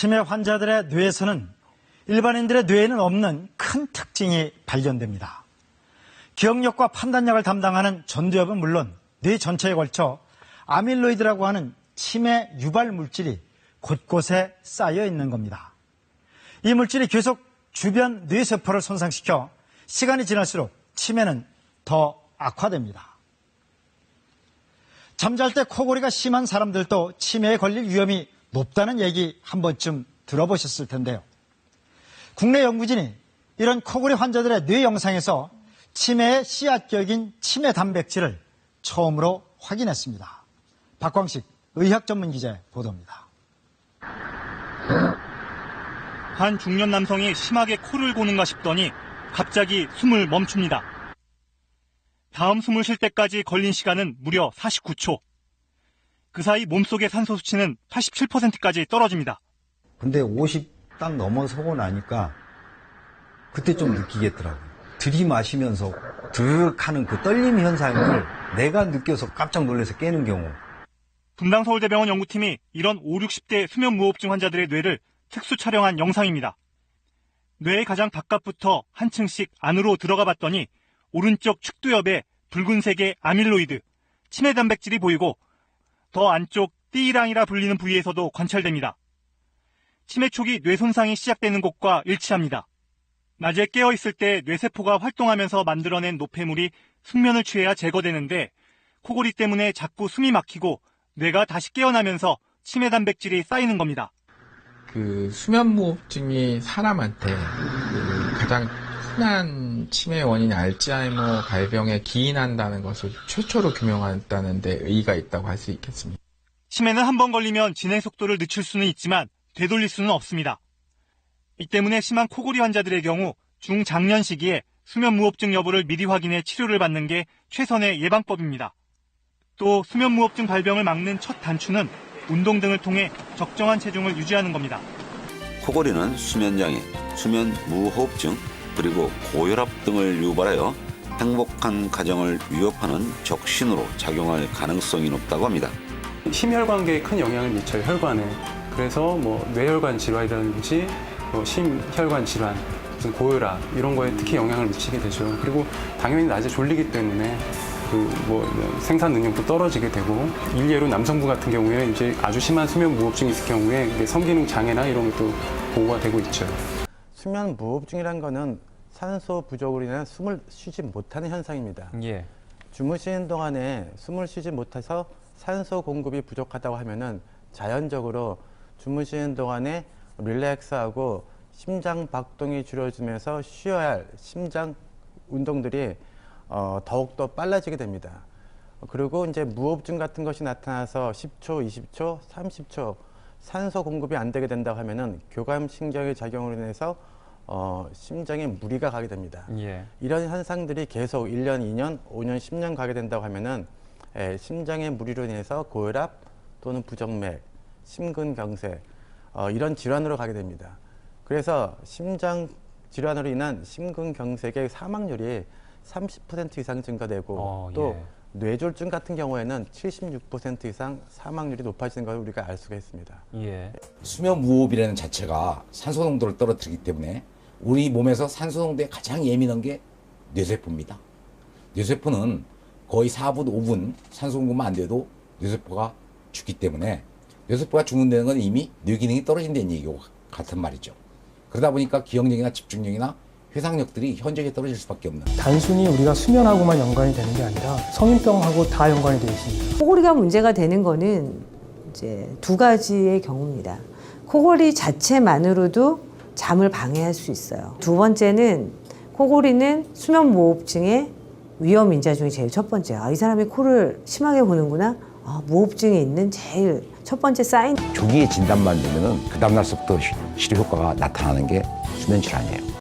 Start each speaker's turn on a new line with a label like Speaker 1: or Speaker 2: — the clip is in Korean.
Speaker 1: 치매 환자들의 뇌에서는 일반인들의 뇌에는 없는 큰 특징이 발견됩니다. 기억력과 판단력을 담당하는 전두엽은 물론 뇌 전체에 걸쳐 아밀로이드라고 하는 치매 유발 물질이 곳곳에 쌓여 있는 겁니다. 이 물질이 계속 주변 뇌세포를 손상시켜 시간이 지날수록 치매는 더 악화됩니다. 잠잘 때 코골이가 심한 사람들도 치매에 걸릴 위험이 높다는 얘기 한 번쯤 들어보셨을 텐데요. 국내 연구진이 이런 코골이 환자들의 뇌 영상에서 치매의 씨앗격인 치매 단백질을 처음으로 확인했습니다. 박광식 의학 전문 기자의 보도입니다.
Speaker 2: 한 중년 남성이 심하게 코를 고는가 싶더니 갑자기 숨을 멈춥니다. 다음 숨을 쉴 때까지 걸린 시간은 무려 49초. 그 사이 몸속의 산소 수치는 87%까지 떨어집니다.
Speaker 3: 근데 50 딱 넘어서고 나니까 그때 좀 느끼겠더라고요. 들이마시면서 드륵 하는 그 떨림 현상을 내가 느껴서 깜짝 놀라서 깨는 경우.
Speaker 2: 분당서울대병원 연구팀이 이런 5, 60대 수면무호흡증 환자들의 뇌를 특수 촬영한 영상입니다. 뇌의 가장 바깥부터 한 층씩 안으로 들어가 봤더니 오른쪽 측두엽에 붉은색의 아밀로이드, 치매 단백질이 보이고 더 안쪽 띠랑이라 불리는 부위에서도 관찰됩니다. 치매 초기 뇌 손상이 시작되는 곳과 일치합니다. 낮에 깨어있을 때 뇌세포가 활동하면서 만들어낸 노폐물이 숙면을 취해야 제거되는데 코골이 때문에 자꾸 숨이 막히고 뇌가 다시 깨어나면서 치매 단백질이 쌓이는 겁니다.
Speaker 4: 수면무호흡증이 사람한테 가장 흔한 치매 원인 알츠하이머 발병에 기인한다는 것을 최초로 규명했다는 데 의의가 있다고 할 수 있겠습니다.
Speaker 2: 치매는 한 번 걸리면 진행 속도를 늦출 수는 있지만 되돌릴 수는 없습니다. 이 때문에 심한 코골이 환자들의 경우 중장년 시기에 수면무호흡증 여부를 미리 확인해 치료를 받는 게 최선의 예방법입니다. 또 수면무호흡증 발병을 막는 첫 단추는 운동 등을 통해 적정한 체중을 유지하는 겁니다.
Speaker 5: 코골이는 수면장애, 수면무호흡증, 그리고 고혈압 등을 유발하여 행복한 가정을 위협하는 적신호로 작용할 가능성이 높다고 합니다.
Speaker 6: 심혈관계에 큰 영향을 미쳐요, 혈관에. 그래서 뇌혈관 질환이라든지 심혈관 질환, 무슨 고혈압 이런 거에 특히 영향을 미치게 되죠. 그리고 당연히 낮에 졸리기 때문에 생산 능력도 떨어지게 되고, 일례로 남성분 같은 경우에 이제 아주 심한 수면 무호흡증이 있을 경우에 성기능 장애나 이런 것도 보고가 되고 있죠.
Speaker 7: 수면 무호흡증이라는 거는 산소 부족으로 인한 숨을 쉬지 못하는 현상입니다.
Speaker 8: 예.
Speaker 7: 주무시는 동안에 숨을 쉬지 못해서 산소 공급이 부족하다고 하면은 자연적으로 주무시는 동안에 릴렉스하고 심장 박동이 줄어들면서 쉬어야 할 심장 운동들이 더욱더 빨라지게 됩니다. 그리고 이제 무호흡증 같은 것이 나타나서 10초, 20초, 30초 산소 공급이 안 되게 된다고 하면은 교감신경의 작용으로 인해서 심장에 무리가 가게 됩니다.
Speaker 8: 예.
Speaker 7: 이런 현상들이 계속 1년, 2년, 5년, 10년 가게 된다고 하면은 심장의 무리로 인해서 고혈압 또는 부정맥, 심근경색 이런 질환으로 가게 됩니다. 그래서 심장 질환으로 인한 심근경색의 사망률이 30% 이상 증가되고 또
Speaker 8: 예.
Speaker 7: 뇌졸중 같은 경우에는 76% 이상 사망률이 높아지는 것을 우리가 알 수가 있습니다.
Speaker 8: 예.
Speaker 9: 수면 무호흡이라는 자체가 산소 농도를 떨어뜨리기 때문에 우리 몸에서 산소 농도에 가장 예민한 게 뇌세포입니다. 뇌세포는 거의 4분, 5분 산소 공급만 안 돼도 뇌세포가 죽기 때문에 뇌세포가 죽는다는 건 이미 뇌기능이 떨어진다는 얘기와 같은 말이죠. 그러다 보니까 기억력이나 집중력이나 회상력들이 현저하게 떨어질 수밖에 없는.
Speaker 10: 단순히 우리가 수면하고만 연관이 되는 게 아니라 성인병하고 다 연관이 되어 있습니다.
Speaker 11: 코골이가 문제가 되는 거는 이제 두 가지의 경우입니다. 코골이 자체만으로도 잠을 방해할 수 있어요. 두 번째는 코골이는 수면무호흡증의 위험 인자 중에 제일 첫 번째야. 이 사람이 코를 심하게 고는구나. 무호흡증이 있는 제일 첫 번째 사인.
Speaker 9: 조기에 진단만 되면은 그 다음날서부터 치료 효과가 나타나는 게 수면 질환이에요.